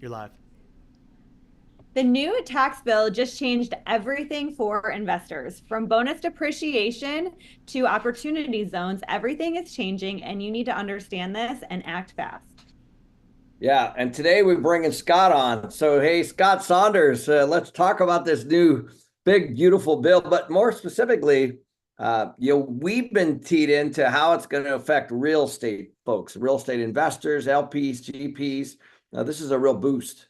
You're live. The new tax bill just changed everything for investors. From bonus depreciation to opportunity zones, everything is changing, and you need to understand this and act fast. Yeah, and today we're bringing Scott on. So, hey, Scott Saunders, let's talk about this new big, beautiful bill. But more specifically, we've been teed into how it's going to affect real estate folks, real estate investors, LPs, GPs. This is a real boost.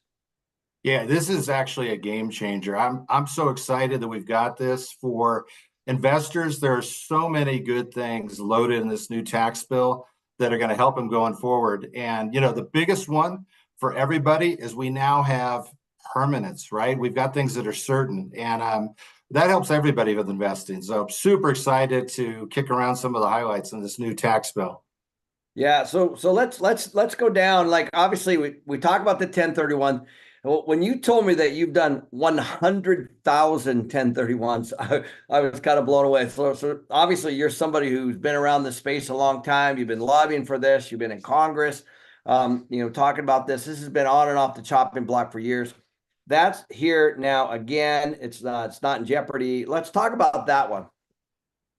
Yeah, this is actually a game changer. I'm so excited that we've got this for investors. There are so many good things loaded in this new tax bill that are going to help them going forward. And the biggest one for everybody is we now have permanence, right? We've got things that are certain, and that helps everybody with investing. So I'm super excited to kick around some of the highlights in this new tax bill. Yeah, so let's go down. Like, obviously we talk about the 1031. When you told me that you've done 100,000 1031s, I was kind of blown away. So obviously you're somebody who's been around the space a long time. You've been lobbying for this. You've been in Congress, talking about this. This has been on and off the chopping block for years. That's here now again. It's not in jeopardy. Let's talk about that one.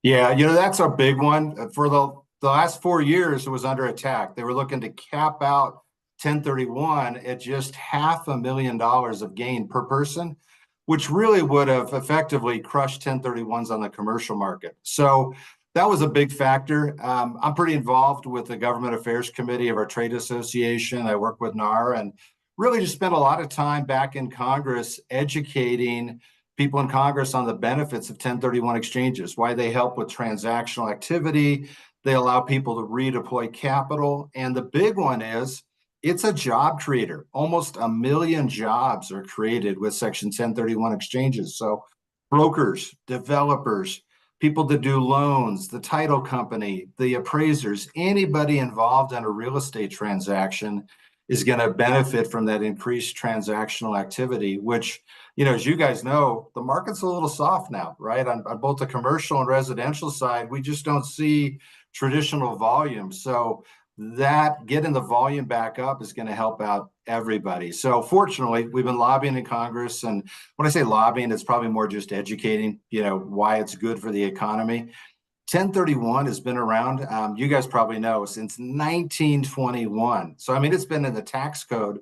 Yeah, that's a big one. For the last 4 years, it was under attack. They were looking to cap out 1031 at just $500,000 of gain per person, which really would have effectively crushed 1031s on the commercial market. So that was a big factor. I'm pretty involved with the Government Affairs Committee of our trade association. I work with NAR and really just spent a lot of time back in Congress educating people in Congress on the benefits of 1031 exchanges, why they help with transactional activity. They allow people to redeploy capital. And the big one is it's a job creator. Almost 1 million jobs are created with Section 1031 exchanges. So brokers, developers, people that do loans, the title company, the appraisers, anybody involved in a real estate transaction is going to benefit from that increased transactional activity, which, as you guys know, the market's a little soft now, right? On both the commercial and residential side, we just don't see traditional volume. So that getting the volume back up is going to help out everybody. So fortunately, we've been lobbying in Congress. And when I say lobbying, it's probably more just educating, why it's good for the economy. 1031 has been around, you guys probably know, since 1921. So, it's been in the tax code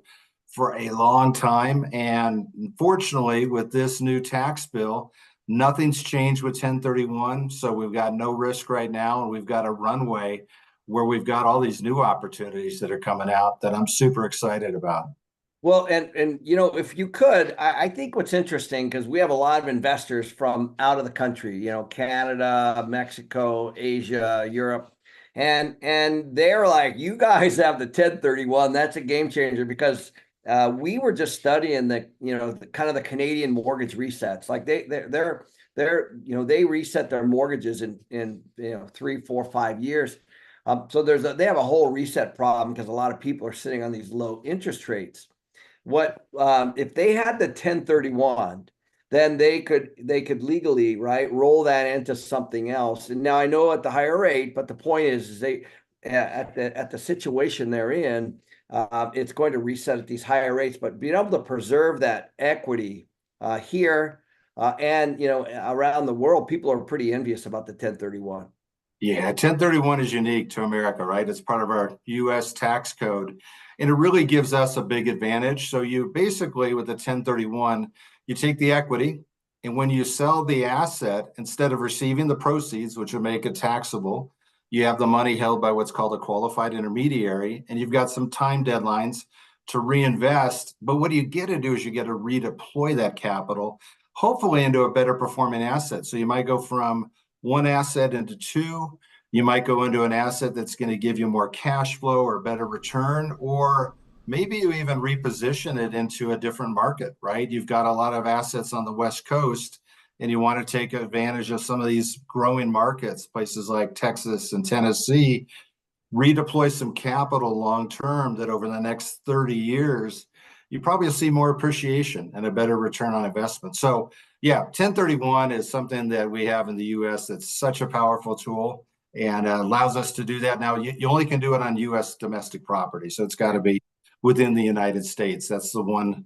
for a long time. And fortunately, with this new tax bill, nothing's changed with 1031. So we've got no risk right now. And we've got a runway where we've got all these new opportunities that are coming out that I'm super excited about. Well, and if you could, I think what's interesting, because we have a lot of investors from out of the country, Canada, Mexico, Asia, Europe, and they're like, you guys have the 1031. That's a game changer, because we were just studying the kind of the Canadian mortgage resets. Like they reset their mortgages in 3, 4, 5 years. So they have a whole reset problem because a lot of people are sitting on these low interest rates. What if they had the 1031, then they could legally, right, roll that into something else. And now I know at the higher rate, but the point is they at the situation they're in, it's going to reset at these higher rates. But being able to preserve that equity here and around the world, people are pretty envious about the 1031. Yeah, 1031 is unique to America, right? It's part of our U.S. tax code, and it really gives us a big advantage. So you basically, with the 1031, you take the equity, and when you sell the asset, instead of receiving the proceeds, which would make it taxable, you have the money held by what's called a qualified intermediary, and you've got some time deadlines to reinvest. But what you get to do is you get to redeploy that capital, hopefully into a better performing asset. So you might go from one asset into two. You might go into an asset that's going to give you more cash flow or better return, or maybe you even reposition it into a different market, right? You've got a lot of assets on the West Coast and you want to take advantage of some of these growing markets, places like Texas and Tennessee, redeploy some capital long-term that over the next 30 years, you probably see more appreciation and a better return on investment. So yeah, 1031 is something that we have in the U.S. that's such a powerful tool and allows us to do that. Now, you only can do it on U.S. domestic property, so it's got to be within the United States. That's the one,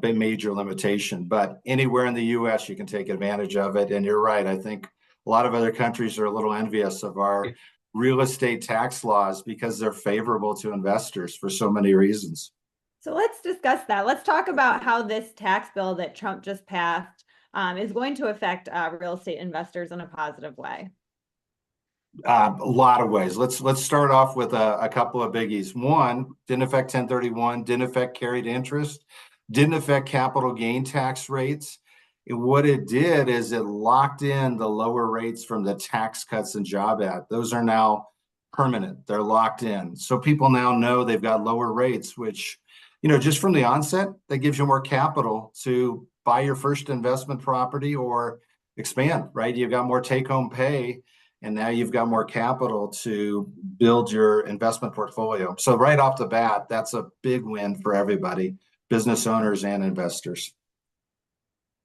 big major limitation. But anywhere in the US, you can take advantage of it. And you're right. I think a lot of other countries are a little envious of our real estate tax laws because they're favorable to investors for so many reasons. So let's discuss that. Let's talk about how this tax bill that Trump just passed is going to affect real estate investors in a positive way. A lot of ways. Let's start off with a couple of biggies. One, didn't affect 1031, didn't affect carried interest, didn't affect capital gain tax rates. And what it did is it locked in the lower rates from the Tax Cuts and Jobs Act. Those are now permanent. They're locked in. So people now know they've got lower rates, which, just from the onset, that gives you more capital to buy your first investment property or expand, right? You've got more take-home pay, and now you've got more capital to build your investment portfolio. So right off the bat, that's a big win for everybody, business owners and investors.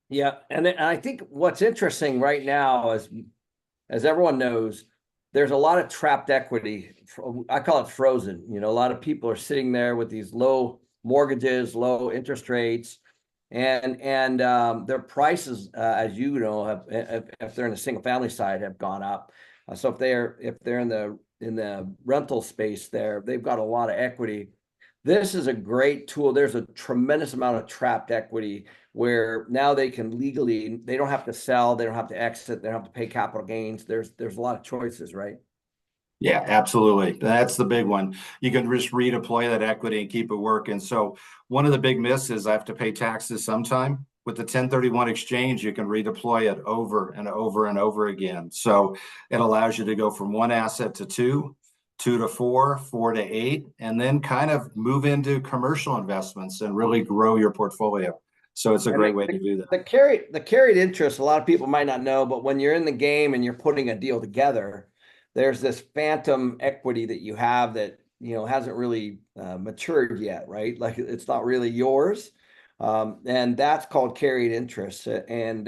Yeah, and I think what's interesting right now is, as everyone knows, there's a lot of trapped equity. I call it frozen. A lot of people are sitting there with these low mortgages, low interest rates, and their prices, as you know, if they're in the single family side, have gone up. So if they're in the rental space there, they've got a lot of equity. This is a great tool. There's a tremendous amount of trapped equity where now they can legally, they don't have to sell, they don't have to exit, they don't have to pay capital gains. There's a lot of choices, right? Yeah, absolutely. That's the big one. You can just redeploy that equity and keep it working. So one of the big myths is I have to pay taxes sometime. With the 1031 exchange, you can redeploy it over and over and over again. So it allows you to go from one asset to two, two to four, four to eight, and then kind of move into commercial investments and really grow your portfolio. So it's a great way to do that. The carried interest, a lot of people might not know, but when you're in the game and you're putting a deal together, there's this phantom equity that you have that, hasn't really matured yet, right? Like it's not really yours. And that's called carried interest. And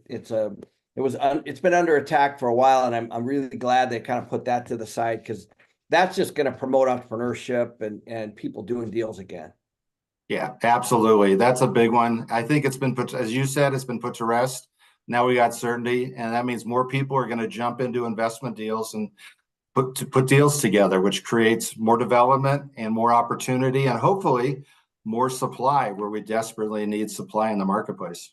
it's been under attack for a while. And I'm really glad they kind of put that to the side, because that's just going to promote entrepreneurship and people doing deals again. Yeah, absolutely. That's a big one. I think it's been put, as you said, it's been put to rest. Now we got certainty, and that means more people are going to jump into investment deals and put deals together, which creates more development and more opportunity, and hopefully more supply where we desperately need supply in the marketplace.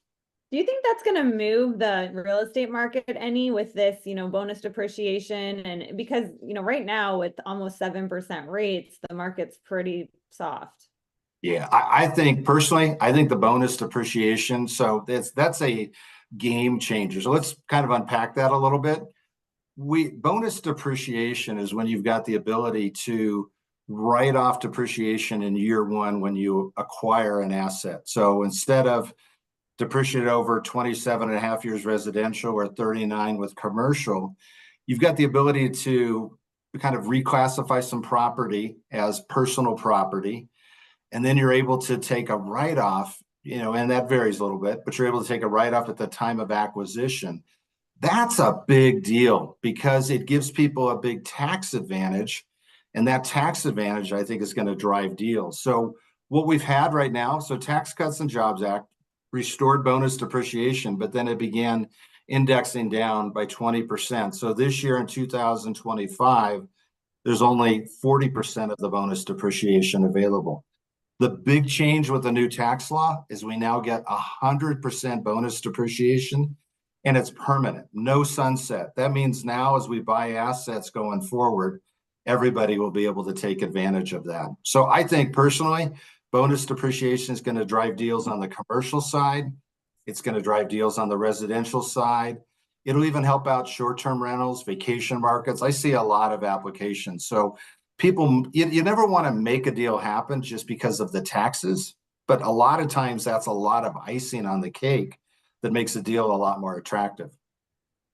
Do you think that's going to move the real estate market any with this, bonus depreciation? And because, right now with almost 7% rates, the market's pretty soft. Yeah, I think personally, I think the bonus depreciation, so that's a game changer. So let's kind of unpack that a little bit. Bonus depreciation is when you've got the ability to write off depreciation in year one when you acquire an asset. So instead of depreciate over 27 and a half years residential or 39 with commercial, you've got the ability to kind of reclassify some property as personal property. And then you're able to take a write-off, and that varies a little bit, but you're able to take a write-off at the time of acquisition. That's a big deal because it gives people a big tax advantage. And that tax advantage, I think, is going to drive deals. So what we've had right now, so Tax Cuts and Jobs Act restored bonus depreciation, but then it began indexing down by 20%. So this year in 2025, there's only 40% of the bonus depreciation available. The big change with the new tax law is we now get 100% bonus depreciation, and it's permanent, no sunset. That means now as we buy assets going forward, everybody will be able to take advantage of that. So I think personally, bonus depreciation is going to drive deals on the commercial side. It's going to drive deals on the residential side. It'll even help out short-term rentals, vacation markets. I see a lot of applications. So people, you never want to make a deal happen just because of the taxes, but a lot of times that's a lot of icing on the cake that makes a deal a lot more attractive.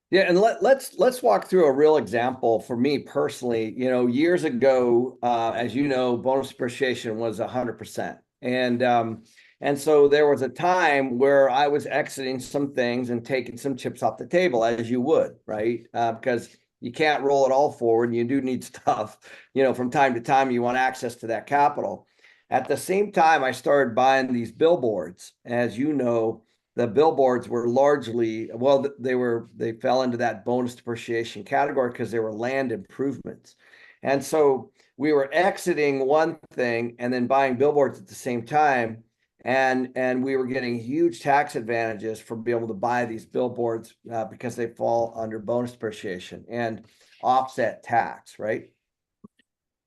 Yeah, and let's walk through a real example for me personally. Years ago, as you know, bonus depreciation was 100%, and so there was a time where I was exiting some things and taking some chips off the table, as you would, right? Because you can't roll it all forward. You do need stuff, from time to time. You want access to that capital. At the same time, I started buying these billboards. As you know, the billboards were largely, well, they fell into that bonus depreciation category because they were land improvements. And so we were exiting one thing and then buying billboards at the same time. And we were getting huge tax advantages for being able to buy these billboards because they fall under bonus depreciation and offset tax, right?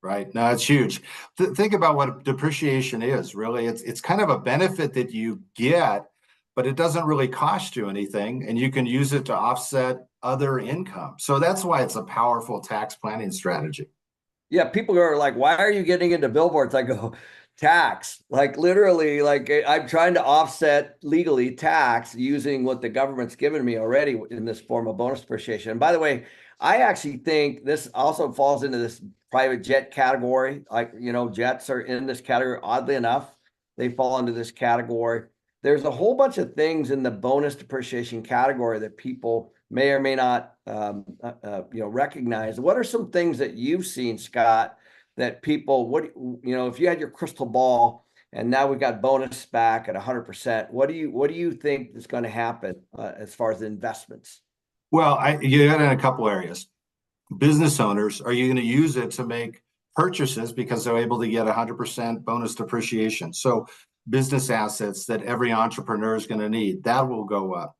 Right. No, it's huge. Think about what depreciation is, really. It's kind of a benefit that you get, but it doesn't really cost you anything, and you can use it to offset other income. So that's why it's a powerful tax planning strategy. Yeah, people are like, why are you getting into billboards? I go, tax. Like literally, like I'm trying to offset legally tax using what the government's given me already in this form of bonus depreciation. And by the way, I actually think this also falls into this private jet category. Like, jets are in this category. Oddly enough, they fall into this category. There's a whole bunch of things in the bonus depreciation category that people may or may not recognize. What are some things that you've seen, Scott, that people, if you had your crystal ball and now we've got bonus back at 100%, what do you think is going to happen as far as investments? Well, you got in a couple areas. Business owners, are you going to use it to make purchases because they're able to get 100% bonus depreciation? So business assets that every entrepreneur is going to need, that will go up.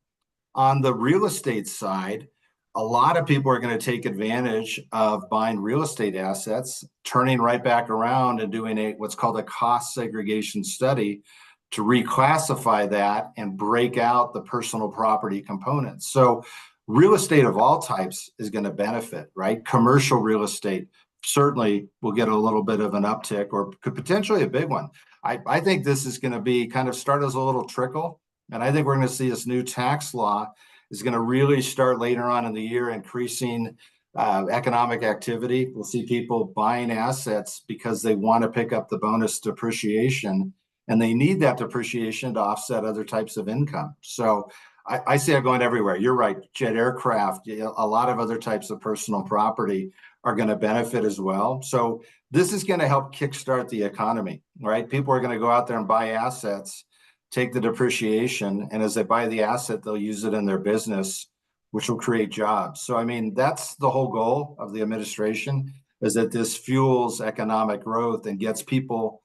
On the real estate side, a lot of people are going to take advantage of buying real estate assets, turning right back around and doing what's called a cost segregation study to reclassify that and break out the personal property components. So real estate of all types is going to benefit, right? Commercial real estate certainly will get a little bit of an uptick, or could potentially a big one. I think this is going to be kind of start as a little trickle. And I think we're going to see this new tax law is going to really start later on in the year, increasing economic activity. We'll see people buying assets because they want to pick up the bonus depreciation, and they need that depreciation to offset other types of income. So I see it going everywhere. You're right. Jet aircraft, a lot of other types of personal property are going to benefit as well. So this is going to help kickstart the economy, right? People are going to go out there and buy assets, take the depreciation, and as they buy the asset, they'll use it in their business, which will create jobs. So, I mean, that's the whole goal of the administration, is that this fuels economic growth and gets people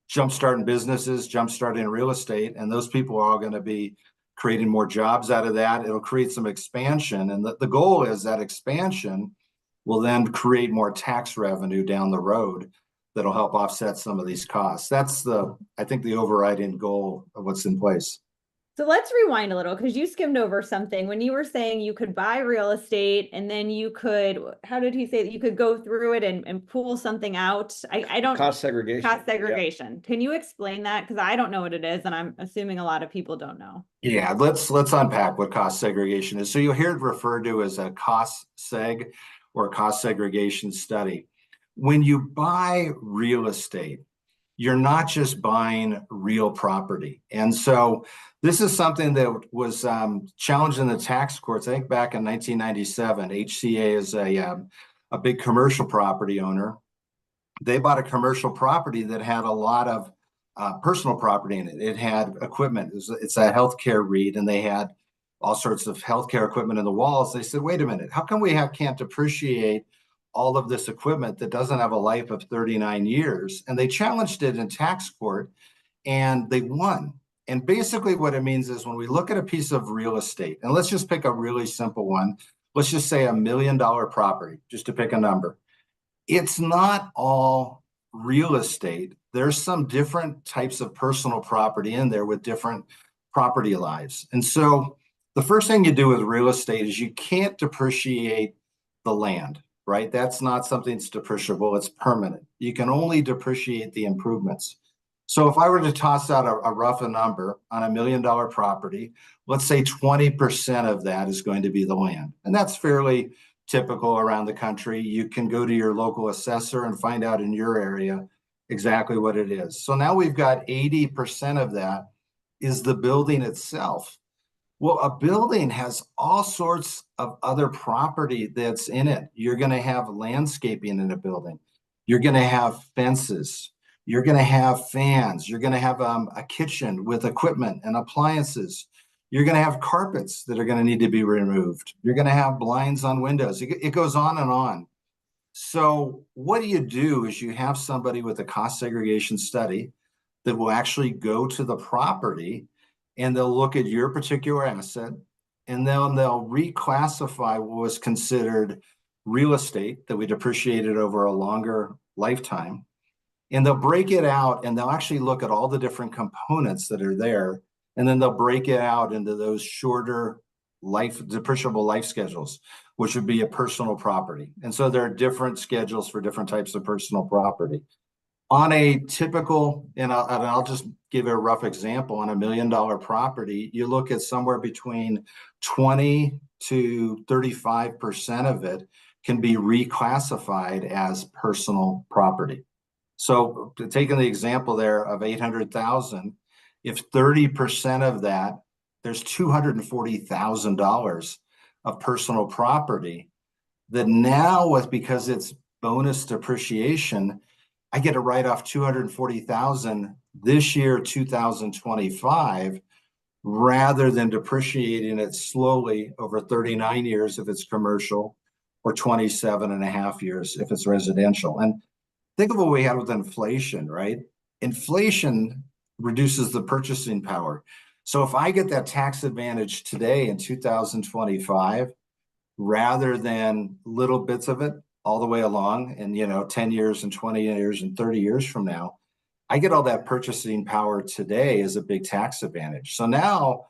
jumpstarting businesses, jumpstarting real estate, and those people are all going to be creating more jobs out of that. It'll create some expansion, and the goal is that expansion will then create more tax revenue down the road that'll help offset some of these costs. That's I think the overriding goal of what's in place. So let's rewind a little, because you skimmed over something when you were saying you could buy real estate and then you could, how did he say that you could go through it and pull something out? I don't. Cost segregation. Cost segregation. Can you explain that? Because I don't know what it is, and I'm assuming a lot of people don't know. Yeah, let's unpack what cost segregation is. So you'll hear it referred to as a cost seg or a cost segregation study. When you buy real estate, you're not just buying real property. And so this is something that was challenged in the tax courts. I think back in 1997, HCA is a big commercial property owner. They bought a commercial property that had a lot of personal property in it. It had equipment. It's a healthcare REIT, and they had all sorts of healthcare equipment in the walls. They said, wait a minute, how come we can't depreciate all of this equipment that doesn't have a life of 39 years? And they challenged it in tax court, and they won. And basically what it means is when we look at a piece of real estate, and let's just pick a really simple one, let's just say $1 million property, just to pick a number. It's not all real estate. There's some different types of personal property in there with different property lives. And so the first thing you do with real estate is you can't depreciate the land, right? That's not something that's depreciable. It's permanent. You can only depreciate the improvements. So if I were to toss out a rough number on $1 million property, let's say 20% of that is going to be the land. And that's fairly typical around the country. You can go to your local assessor and find out in your area exactly what it is. So now we've got 80% of that is the building itself. Well, a building has all sorts of other property that's in it. You're going to have landscaping in a building. You're going to have fences. You're going to have fans. You're going to have a kitchen with equipment and appliances. You're going to have carpets that are going to need to be removed. You're going to have blinds on windows. It goes on and on. So what do? Is you have somebody with a cost segregation study that will actually go to the property and they'll look at your particular asset, and then they'll reclassify what was considered real estate that we depreciated over a longer lifetime. And they'll break it out and they'll actually look at all the different components that are there. And then they'll break it out into those shorter depreciable life schedules, which would be a personal property. And so there are different schedules for different types of personal property. On a typical, and I'll just give a rough example, on $1 million property, you look at somewhere between 20 to 35% of it can be reclassified as personal property. So taking the example there of 800,000, if 30% of that, there's $240,000 of personal property that now, because it's bonus depreciation, I get to write off $240,000 this year, 2025, rather than depreciating it slowly over 39 years if it's commercial, or 27 and a half years if it's residential. And think of what we had with inflation, right? Inflation reduces the purchasing power. So if I get that tax advantage today in 2025, rather than little bits of it all the way along, and 10 years and 20 years and 30 years from now, I get all that purchasing power today as a big tax advantage. So now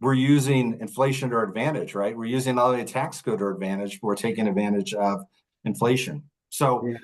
we're using inflation to our advantage, right? We're using all the tax code to our advantage. We're taking advantage of inflation. So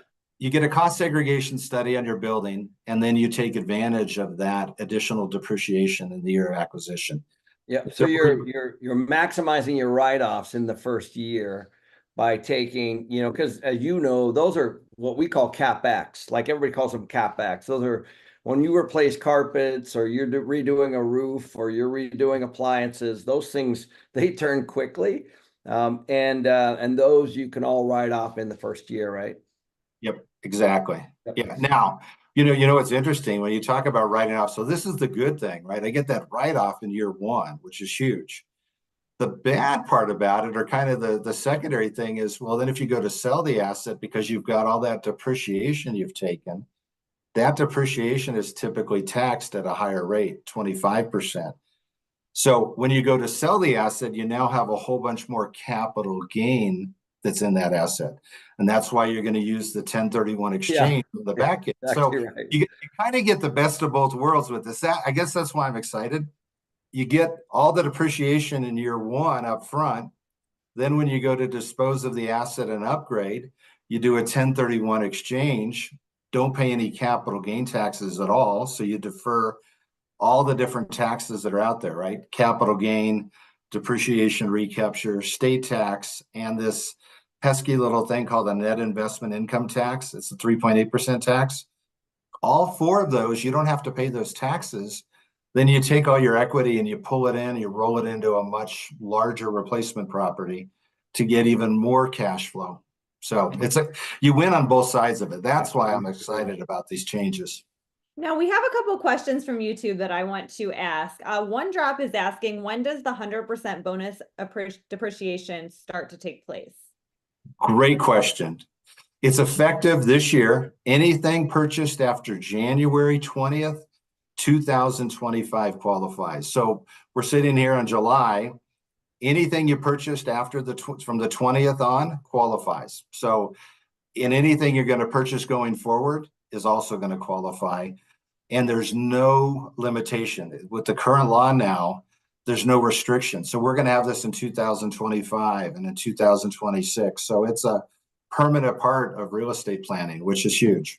you get a cost segregation study on your building, and then you take advantage of that additional depreciation in the year of acquisition. Yeah. So you're maximizing your write-offs in the first year by taking, because as you know, those are what we call CapEx. Like everybody calls them CapEx. Those are when you replace carpets, or you're redoing a roof, or you're redoing appliances. Those things, they turn quickly, and those you can all write off in the first year, right? Yep, exactly. Yep. Yeah. Now, what's interesting when you talk about writing off. So this is the good thing, right? I get that write-off in year one, which is huge. The bad part about it, or kind of the secondary thing, is, well, then if you go to sell the asset, because you've got all that depreciation you've taken, that depreciation is typically taxed at a higher rate, 25%. So when you go to sell the asset, you now have a whole bunch more capital gain that's in that asset. And that's why you're going to use the 1031 exchange on the back end. Exactly, so right. you kind of get the best of both worlds with this. I guess that's why I'm excited. You get all the depreciation in year one up front. Then when you go to dispose of the asset and upgrade, you do a 1031 exchange, don't pay any capital gain taxes at all. So you defer all the different taxes that are out there, right? Capital gain, depreciation recapture, state tax, and this pesky little thing called a net investment income tax. It's a 3.8% tax. All four of those, you don't have to pay those taxes. Then you take all your equity and you pull it in, you roll it into a much larger replacement property to get even more cash flow. So you win on both sides of it. That's why I'm excited about these changes. Now we have a couple of questions from YouTube that I want to ask. One drop is asking, when does the 100% bonus depreciation start to take place? Great question. It's effective this year. Anything purchased after January 20th, 2025 qualifies. So we're sitting here in July. Anything you purchased after from the 20th on qualifies. So in anything you're going to purchase going forward is also going to qualify. And there's no limitation. With the current law now, there's no restriction. So we're going to have this in 2025 and in 2026. So it's a permanent part of real estate planning, which is huge.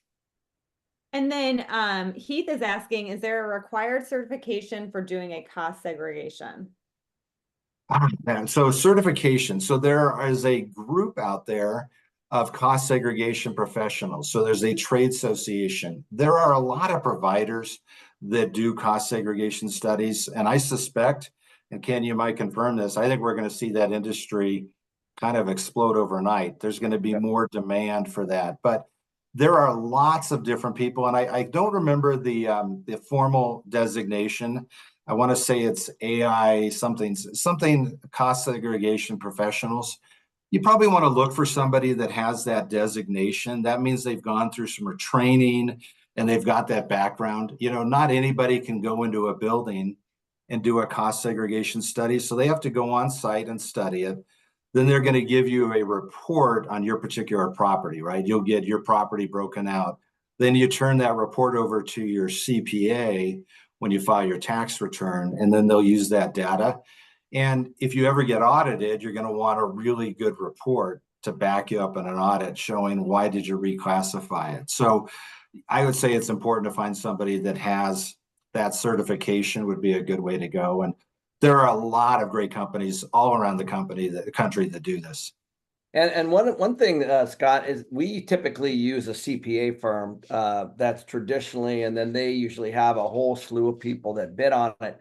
And then Heath is asking, is there a required certification for doing a cost segregation? So certification. So there is a group out there of cost segregation professionals. So there's a trade association. There are a lot of providers that do cost segregation studies. And I suspect, and Ken, you might confirm this, I think we're going to see that industry kind of explode overnight. There's going to be more demand for that. But There are lots of different people, and I don't remember the formal designation. I want to say it's AI something cost segregation professionals. You probably want to look for somebody that has that designation. That means they've gone through some training and they've got that background. You know, not anybody can go into a building and do a cost segregation study. So they have to go on site and study it. Then they're going to give you a report on your particular property, right? You'll get your property broken out. Then you turn that report over to your CPA when you file your tax return, and then they'll use that data. And if you ever get audited, you're going to want a really good report to back you up in an audit showing why did you reclassify it. So I would say it's important to find somebody that has that certification would be a good way to go. And there are a lot of great companies all around the country that do this. And one thing, Scott, is we typically use a CPA firm that's traditionally, and then they usually have a whole slew of people that bid on it.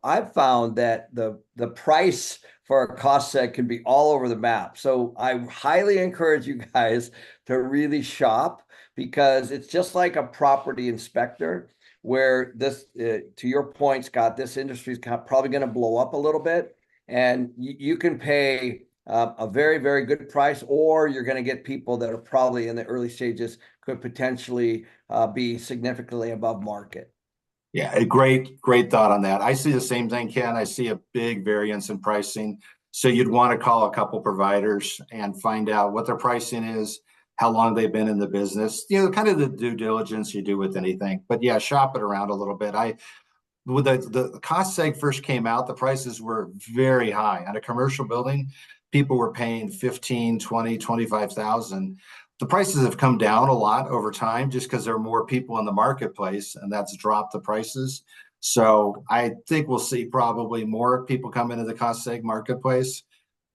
I've found that the price for a cost seg can be all over the map. So I highly encourage you guys to really shop, because it's just like a property inspector, where this, to your point, Scott, this industry is probably going to blow up a little bit, and you can pay a very, very good price, or you're going to get people that are probably in the early stages could potentially be significantly above market. Yeah, a great thought on that. I see the same thing, Ken. I see a big variance in pricing. So you'd want to call a couple providers and find out what their pricing is, how long they've been in the business, you know, kind of the due diligence you do with anything. But yeah, shop it around a little bit. When the cost seg first came out, the prices were very high. On a commercial building, people were paying 15, 20, 25,000. The prices have come down a lot over time just because there are more people in the marketplace, and that's dropped the prices. So I think we'll see probably more people come into the cost seg marketplace,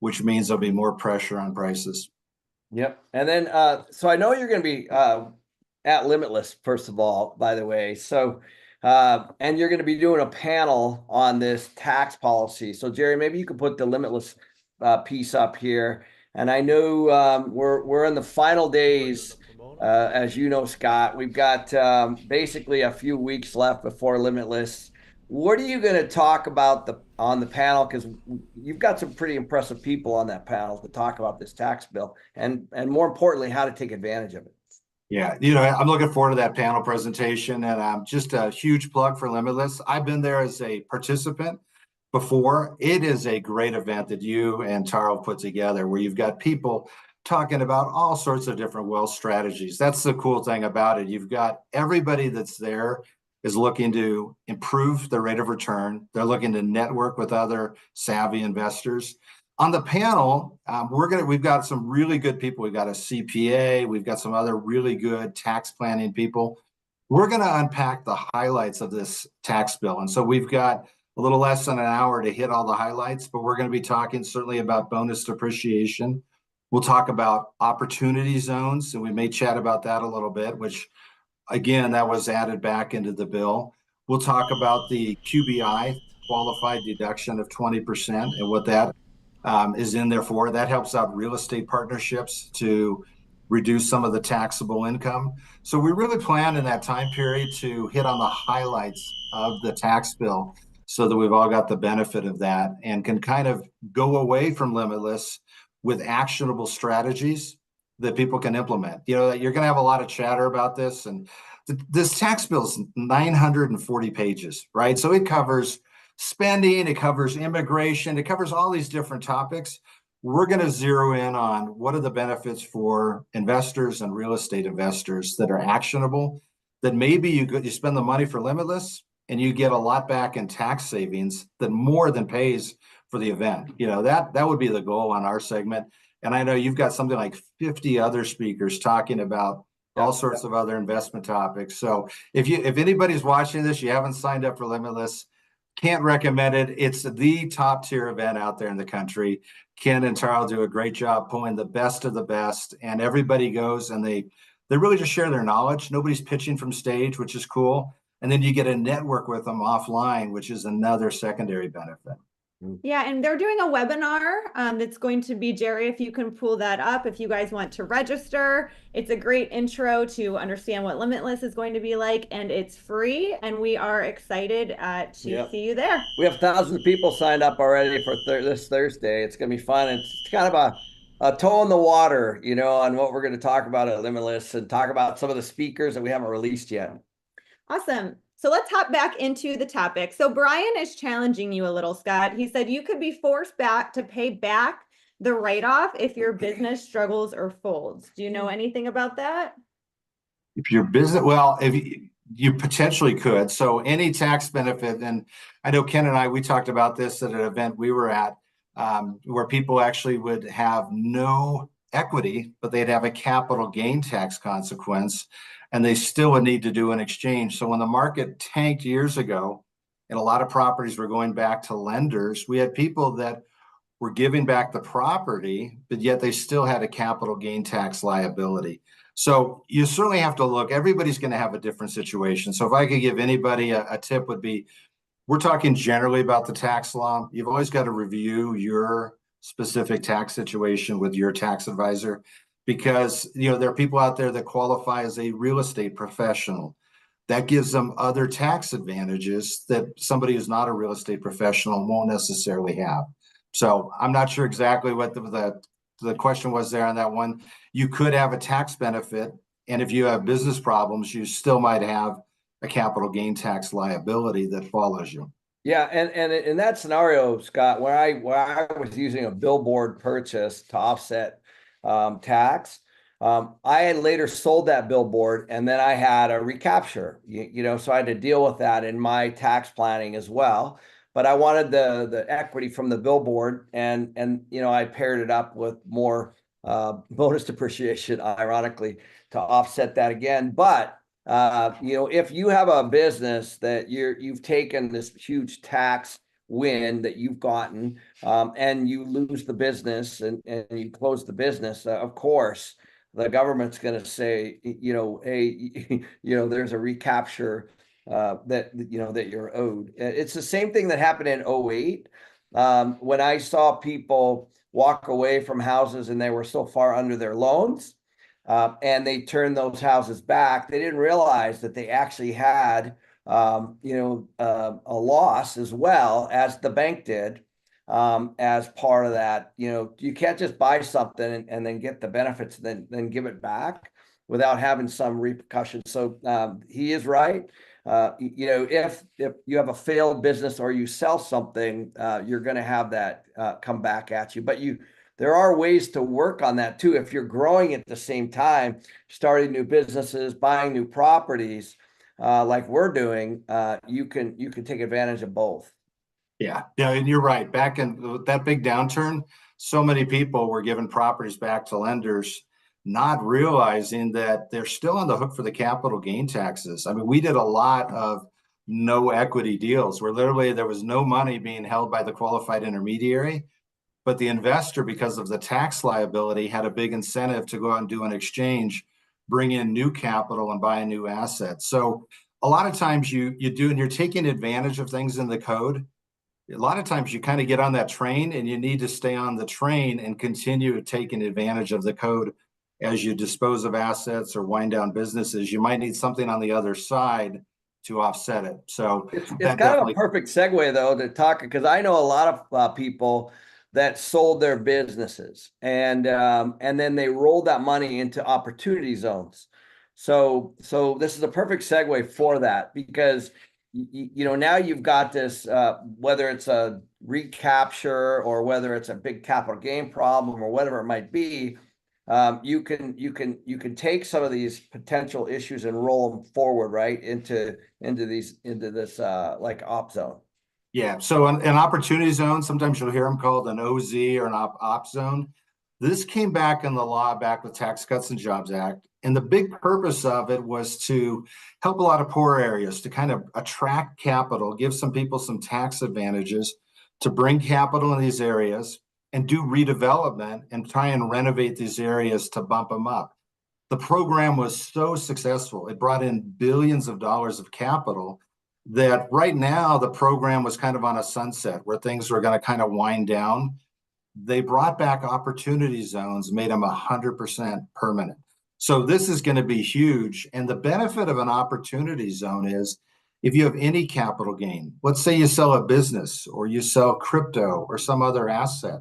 which means there'll be more pressure on prices. Yep. And then, so I know you're going to be at Limitless, first of all, by the way. So, and you're going to be doing a panel on this tax policy. So Jerry, maybe you could put the Limitless piece up here. And I know we're in the final days, as you know, Scott. We've got basically a few weeks left before Limitless. What are you going to talk about on the panel? Because you've got some pretty impressive people on that panel to talk about this tax bill, and more importantly, how to take advantage of it. Yeah, you know, I'm looking forward to that panel presentation, and just a huge plug for Limitless. I've been there as a participant before. It is a great event that you and Taro put together, where you've got people talking about all sorts of different wealth strategies. That's the cool thing about it. You've got everybody that's there is looking to improve their rate of return. They're looking to network with other savvy investors. On the panel, we've got some really good people. We've got a CPA, we've got some other really good tax planning people. We're going to unpack the highlights of this tax bill. And so we've got a little less than an hour to hit all the highlights, but we're going to be talking certainly about bonus depreciation. We'll talk about opportunity zones, and we may chat about that a little bit, which again, that was added back into the bill. We'll talk about the QBI, qualified deduction of 20%, and what that is in there for. That helps out real estate partnerships to reduce some of the taxable income. So we really plan in that time period to hit on the highlights of the tax bill so that we've all got the benefit of that and can kind of go away from Limitless with actionable strategies that people can implement. You know, you're going to have a lot of chatter about this, and this tax bill is 940 pages, right? So it covers spending, it covers immigration, it covers all these different topics. We're going to zero in on what are the benefits for investors and real estate investors that are actionable, that maybe you spend the money for Limitless and you get a lot back in tax savings that more than pays for the event. You know, that would be the goal on our segment. And I know you've got something like 50 other speakers talking about all sorts of other investment topics. So if anybody's watching this, you haven't signed up for Limitless, can't recommend it. It's the top tier event out there in the country. Ken and Charles do a great job pulling the best of the best, and everybody goes and they really just share their knowledge. Nobody's pitching from stage, which is cool. And then you get a network with them offline, which is another secondary benefit. Yeah, and they're doing a webinar that's going to be, Jerry, if you can pull that up, if you guys want to register. It's a great intro to understand what Limitless is going to be like, and it's free, and we are excited to see you there. We have thousands of people signed up already for this Thursday. It's going to be fun. It's kind of a toe in the water, you know, on what we're going to talk about at Limitless and talk about some of the speakers that we haven't released yet. Awesome. So let's hop back into the topic. So Brian is challenging you a little, Scott. He said you could be forced back to pay back the write-off if your business struggles or folds. Do you know anything about that? If your business, well, if you potentially could. So any tax benefit, and I know Ken and I, we talked about this at an event we were at, where people actually would have no equity, but they'd have a capital gain tax consequence, and they still would need to do an exchange. So when the market tanked years ago, and a lot of properties were going back to lenders, we had people that were giving back the property, but yet they still had a capital gain tax liability. So you certainly have to look, everybody's going to have a different situation. So if I could give anybody a tip would be, we're talking generally about the tax law. You've always got to review your specific tax situation with your tax advisor, because there are people out there that qualify as a real estate professional. That gives them other tax advantages that somebody who's not a real estate professional won't necessarily have. So I'm not sure exactly what the question was there on that one. You could have a tax benefit, and if you have business problems, you still might have a capital gain tax liability that follows you. Yeah, and in that scenario, Scott, where I was using a billboard purchase to offset tax, I had later sold that billboard, and then I had a recapture. So I had to deal with that in my tax planning as well. But I wanted the equity from the billboard, and I paired it up with more bonus depreciation, ironically, to offset that again. But if you have a business that you've taken this huge tax win that you've gotten, and you lose the business and you close the business, of course, the government's going to say, hey, there's a recapture that you're owed. It's the same thing that happened in 08. When I saw people walk away from houses and they were so far under their loans, and they turned those houses back, they didn't realize that they actually had a loss as well as the bank did, as part of that. You can't just buy something and then get the benefits and then give it back without having some repercussions. So he is right. If you have a failed business or you sell something, you're going to have that come back at you. But there are ways to work on that too. If you're growing at the same time, starting new businesses, buying new properties, like we're doing, you can take advantage of both. Yeah, and you're right. Back in that big downturn, so many people were giving properties back to lenders, not realizing that they're still on the hook for the capital gain taxes. I mean, we did a lot of no equity deals where literally there was no money being held by the qualified intermediary, but the investor, because of the tax liability, had a big incentive to go out and do an exchange, bring in new capital and buy a new asset. So a lot of times you do, and you're taking advantage of things in the code. A lot of times you kind of get on that train, and you need to stay on the train and continue taking advantage of the code as you dispose of assets or wind down businesses. You might need something on the other side to offset it. So it's kind of a perfect segue though to talk, because I know a lot of people that sold their businesses and then they rolled that money into opportunity zones. So this is a perfect segue for that, because now you've got this, whether it's a recapture or whether it's a big capital gain problem or whatever it might be, you can take some of these potential issues and roll them forward right into this like op zone. Yeah. So an opportunity zone, sometimes you'll hear them called an OZ or an op zone. This came back in the law back with Tax Cuts and Jobs Act. And the big purpose of it was to help a lot of poor areas, to kind of attract capital, give some people some tax advantages, to bring capital in these areas and do redevelopment and try and renovate these areas to bump them up. The program was so successful. It brought in billions of dollars of capital that right now the program was kind of on a sunset where things were going to kind of wind down. They brought back opportunity zones, made them 100% permanent. So this is going to be huge. And the benefit of an opportunity zone is if you have any capital gain, let's say you sell a business or you sell crypto or some other asset,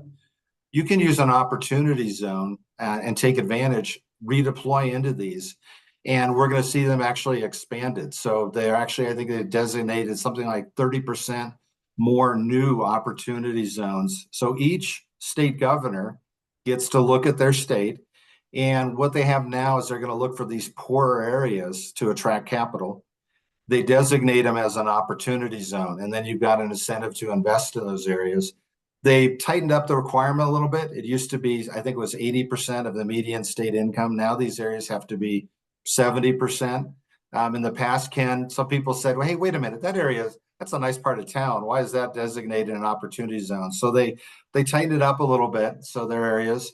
you can use an opportunity zone and take advantage, redeploy into these. And we're going to see them actually expanded. So they're actually, I think they designated something like 30% more new opportunity zones. So each state governor gets to look at their state. And what they have now is they're going to look for these poorer areas to attract capital. They designate them as an opportunity zone. And then you've got an incentive to invest in those areas. They tightened up the requirement a little bit. It used to be, I think it was 80% of the median state income. Now these areas have to be 70%. In the past, Ken, some people said, well, hey, wait a minute, that area, that's a nice part of town. Why is that designated an opportunity zone? So they tightened it up a little bit. So their areas,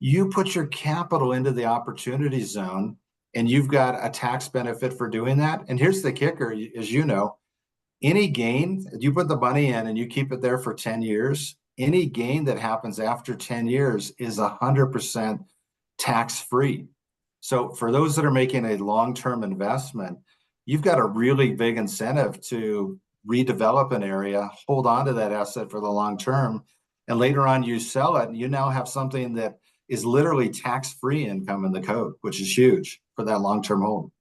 you put your capital into the opportunity zone and you've got a tax benefit for doing that. And here's the kicker, as you know, any gain, you put the money in and you keep it there for 10 years, any gain that happens after 10 years is 100% tax-free. So for those that are making a long-term investment, you've got a really big incentive to redevelop an area, hold on to that asset for the long term, and later on you sell it, and you now have something that is literally tax-free income in the code, which is huge for that long-term hold.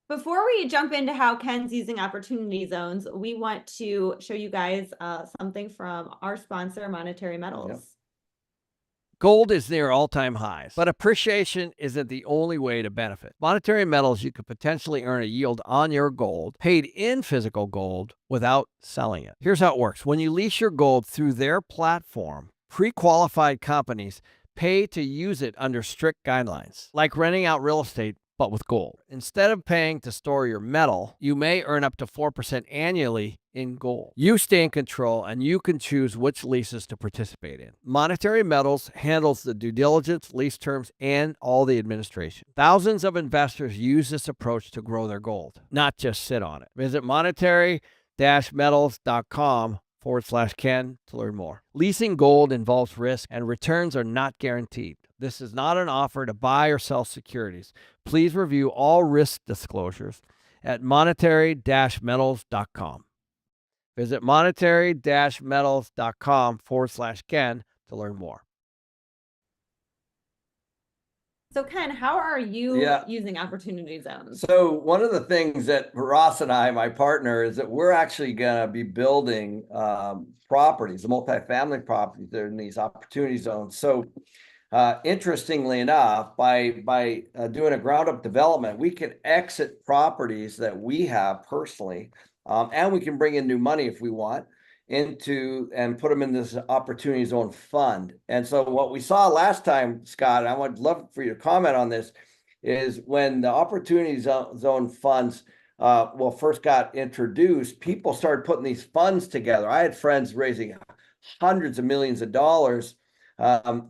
Before we jump into how Ken's using opportunity zones, we want to show you guys something from our sponsor, Monetary Metals. Yep. Gold is near all-time highs, but appreciation isn't the only way to benefit. Monetary Metals, you could potentially earn a yield on your gold, paid in physical gold, without selling it. Here's how it works. When you lease your gold through their platform, pre-qualified companies pay to use it under strict guidelines, like renting out real estate, but with gold. Instead of paying to store your metal, you may earn up to 4% annually in gold. You stay in control and you can choose which leases to participate in. Monetary Metals handles the due diligence, lease terms, and all the administration. Thousands of investors use this approach to grow their gold, not just sit on it. Visit monetary-metals.com/Ken to learn more. Leasing gold involves risk and returns are not guaranteed. This is not an offer to buy or sell securities. Please review all risk disclosures at monetary-metals.com. Visit monetary-metals.com/Ken to learn more. So Ken, how are you using opportunity zones? So one of the things that Ross and I, my partner, is that we're actually going to be building properties, multifamily properties that are in these opportunity zones. So interestingly enough, by doing a ground up development, we can exit properties that we have personally, and we can bring in new money if we want into and put them in this opportunity zone fund. And so what we saw last time, Scott, and I would love for you to comment on this, is when the opportunity zone funds first got introduced, people started putting these funds together. I had friends raising hundreds of millions of dollars.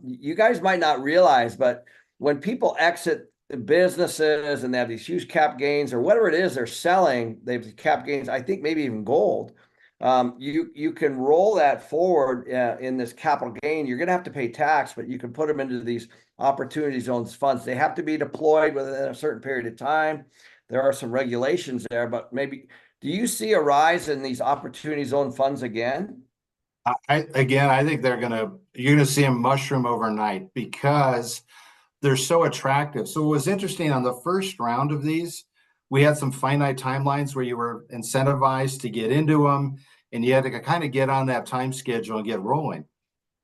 You guys might not realize, but when people exit businesses and they have these huge cap gains or whatever it is they're selling, they have cap gains, I think maybe even gold, you can roll that forward in this capital gain. You're going to have to pay tax, but you can put them into these opportunity zones funds. They have to be deployed within a certain period of time. There are some regulations there, but maybe, do you see a rise in these opportunity zone funds again? I think you're gonna see them mushroom overnight because they're so attractive. So it was interesting on the first round of these, we had some finite timelines where you were incentivized to get into them and you had to kind of get on that time schedule and get rolling.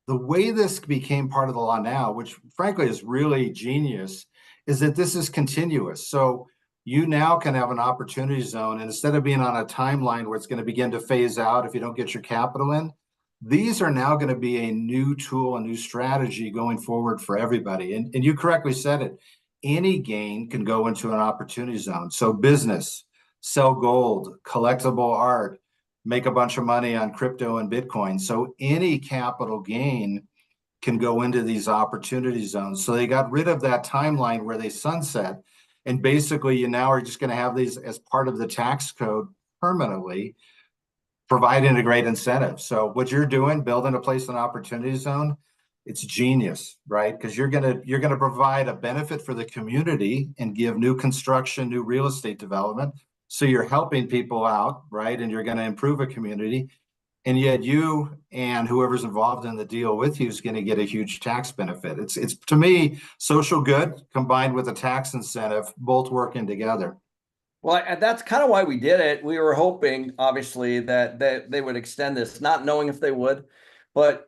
The way this became part of the law now, which frankly is really genius, is that this is continuous. So you now can have an opportunity zone, and instead of being on a timeline where it's going to begin to phase out if you don't get your capital in, these are now going to be a new tool, a new strategy going forward for everybody. And you correctly said it. Any gain can go into an opportunity zone. So business, sell gold, collectible art, make a bunch of money on crypto and Bitcoin. So any capital gain can go into these opportunity zones. So they got rid of that timeline where they sunset. And basically you now are just going to have these as part of the tax code permanently, providing a great incentive. So what you're doing, building a place in opportunity zone, it's genius, right? Because you're gonna provide a benefit for the community and give new construction, new real estate development. So you're helping people out, right? And you're going to improve a community. And yet you and whoever's involved in the deal with you is going to get a huge tax benefit. It's to me, social good combined with a tax incentive, both working together. Well, and that's kind of why we did it. We were hoping, obviously, that they would extend this, not knowing if they would, but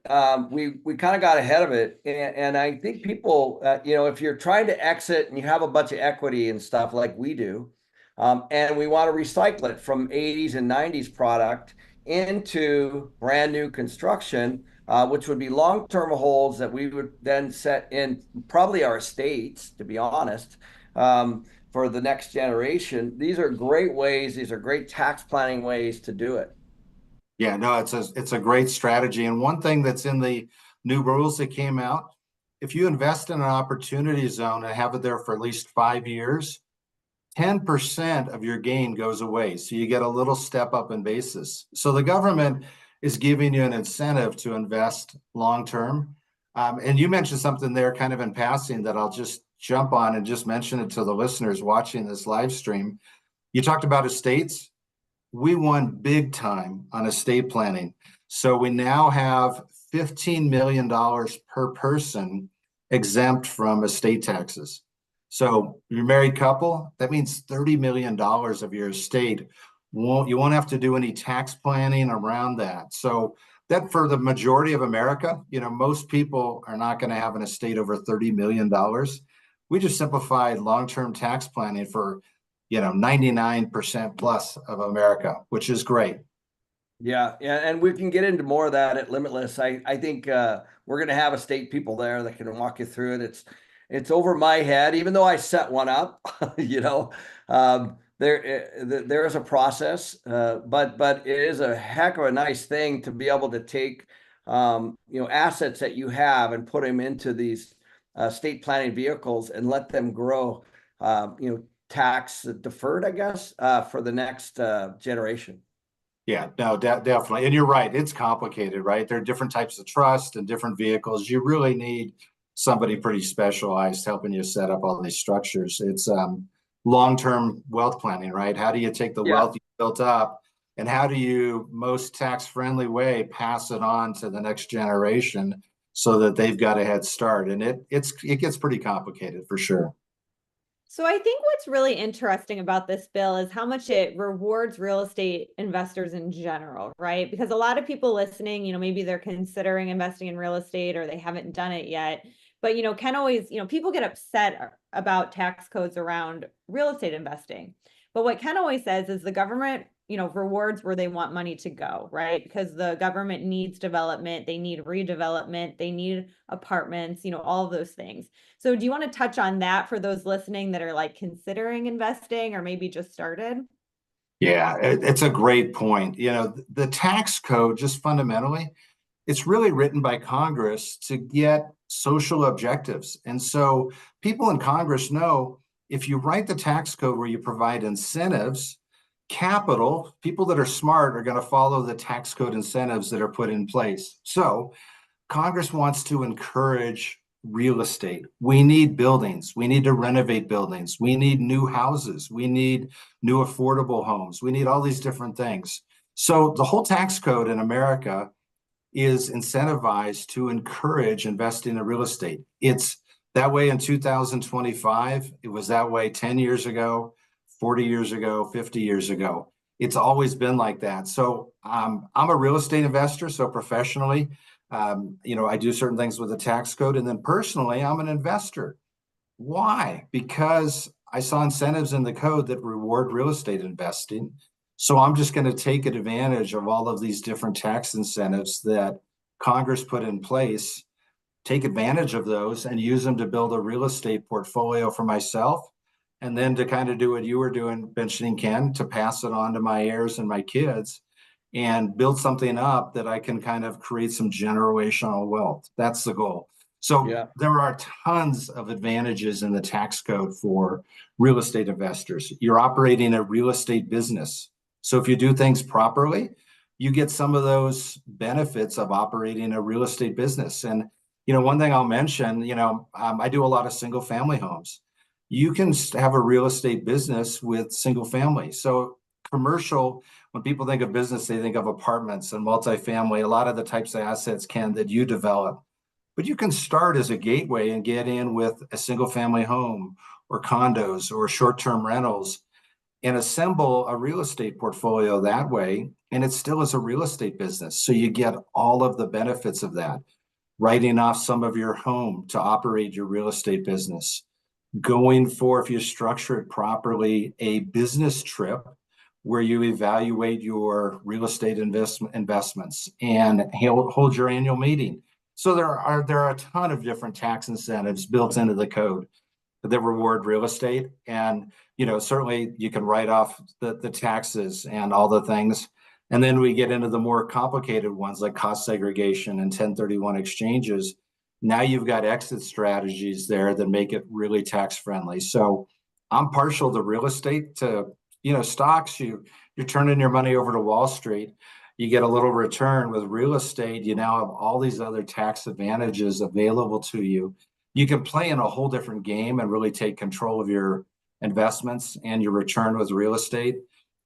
we kind of got ahead of it. And I think people, if you're trying to exit and you have a bunch of equity and stuff like we do, and we want to recycle it from 80s and 90s product into brand new construction, which would be long-term holds that we would then set in probably our estates, to be honest. For the next generation. These are great ways. These are great tax planning ways to do it. Yeah, no, it's a great strategy. And one thing that's in the new rules that came out, if you invest in an opportunity zone and have it there for at least 5 years, 10% of your gain goes away. So you get a little step up in basis. So the government is giving you an incentive to invest long term. And you mentioned something there kind of in passing that I'll just jump on and just mention it to the listeners watching this live stream. You talked about estates. We won big time on estate planning. So we now have $15 million per person exempt from estate taxes. So you're a married couple, that means $30 million of your estate you won't have to do any tax planning around that. So that for the majority of America, most people are not going to have an estate over $30 million. We just simplified long-term tax planning for 99% plus of America, which is great. Yeah, and we can get into more of that at Limitless. I think we're going to have estate people there that can walk you through it. It's over my head, even though I set one up. There is a process, but it is a heck of a nice thing to be able to take assets that you have and put them into these estate planning vehicles and let them grow. Tax deferred, I guess, for the next generation. Yeah, no, definitely. And you're right. It's complicated, right? There are different types of trust and different vehicles. You really need somebody pretty specialized helping you set up all these structures. It's long-term wealth planning, right? How do you take the wealth you built up and how do you most tax-friendly way pass it on to the next generation so that they've got a head start? And it gets pretty complicated for sure. So I think what's really interesting about this bill is how much it rewards real estate investors in general, right? Because a lot of people listening, maybe they're considering investing in real estate or they haven't done it yet. But, Ken always, people get upset about tax codes around real estate investing. But what Ken always says is the government, rewards where they want money to go, right? Because the government needs development, they need redevelopment, they need apartments, all of those things. So do you want to touch on that for those listening that are like considering investing or maybe just started? Yeah, it's a great point. The tax code, just fundamentally, it's really written by Congress to get social objectives. And so people in Congress know if you write the tax code where you provide incentives, capital, people that are smart are going to follow the tax code incentives that are put in place. So Congress wants to encourage real estate. We need buildings. We need to renovate buildings. We need new houses. We need new affordable homes. We need all these different things. So the whole tax code in America is incentivized to encourage investing in real estate. It's that way in 2025. It was that way 10 years ago, 40 years ago, 50 years ago. It's always been like that. So I'm a real estate investor. So professionally, I do certain things with the tax code. And then personally, I'm an investor. Why? Because I saw incentives in the code that reward real estate investing. So I'm just going to take advantage of all of these different tax incentives that Congress put in place, take advantage of those and use them to build a real estate portfolio for myself. And then to kind of do what you were doing, mentioning, Ken, to pass it on to my heirs and my kids and build something up that I can kind of create some generational wealth. That's the goal. So there are tons of advantages in the tax code for real estate investors. You're operating a real estate business. So if you do things properly, you get some of those benefits of operating a real estate business. And, one thing I'll mention, I do a lot of single family homes. You can have a real estate business with single family. So commercial, when people think of business, they think of apartments and multifamily, a lot of the types of assets, Ken, that you develop. But you can start as a gateway and get in with a single family home or condos or short-term rentals and assemble a real estate portfolio that way. And it still is a real estate business. So you get all of the benefits of that. Writing off some of your home to operate your real estate business. Going for, if you structure it properly, a business trip where you evaluate your real estate investments and hold your annual meeting. So there are a ton of different tax incentives built into the code that reward real estate. And, certainly you can write off the taxes and all the things. And then we get into the more complicated ones like cost segregation and 1031 exchanges. Now you've got exit strategies there that make it really tax friendly. So I'm partial to real estate. To stocks, you're turning your money over to Wall Street, you get a little return. With real estate, you now have all these other tax advantages available to you. You can play in a whole different game and really take control of your investments and your return with real estate.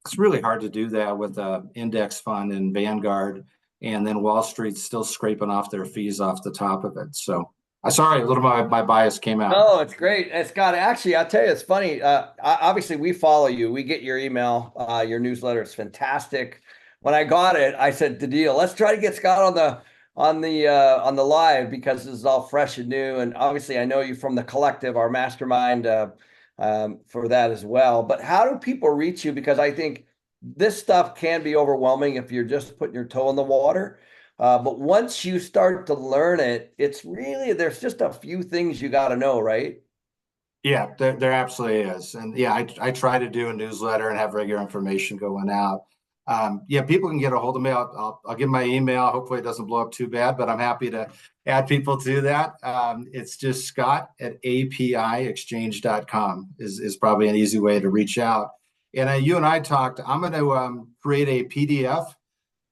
It's really hard to do that with an index fund and Vanguard, and then Wall Street's still scraping off their fees off the top of it. So sorry, a little of my bias came out. Oh, it's great. And Scott, actually, I'll tell you, it's funny. Obviously, we follow you. We get your email, your newsletter. It's fantastic. When I got it, I said, Danille, let's try to get Scott on the live, because this is all fresh and new. And obviously, I know you from the collective, our mastermind, for that as well. But how do people reach you? Because I think this stuff can be overwhelming if you're just putting your toe in the water. But once you start to learn it, it's really, there's just a few things you got to know, right? Yeah, there absolutely is. And yeah, I try to do a newsletter and have regular information going out. People can get a hold of me. I'll give my email. Hopefully it doesn't blow up too bad, but I'm happy to add people to that. It's just scott@apiexchange.com is probably an easy way to reach out. And you and I talked, I'm going to create a PDF,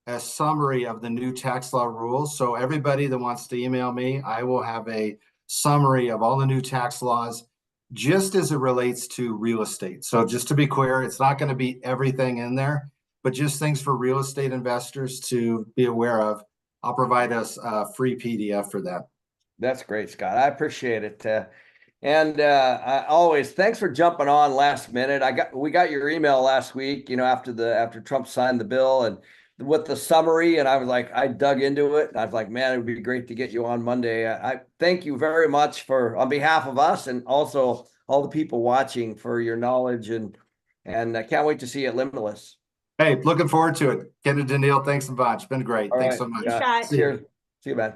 a summary of the new tax law rules. So everybody that wants to email me, I will have a summary of all the new tax laws, just as it relates to real estate. So just to be clear, it's not going to be everything in there, but just things for real estate investors to be aware of. I'll provide us a free PDF for that. That's great, Scott. I appreciate it. I always, thanks for jumping on last minute. We got your email last week, after Trump signed the bill and with the summary, and I dug into it, and I was like, man, it would be great to get you on Monday. I thank you very much on behalf of us and also all the people watching, for your knowledge, and I can't wait to see you at Limitless. Hey, looking forward to it. Ken and Danille, thanks a bunch. Been great. Thanks so much. Cheers. See you, man.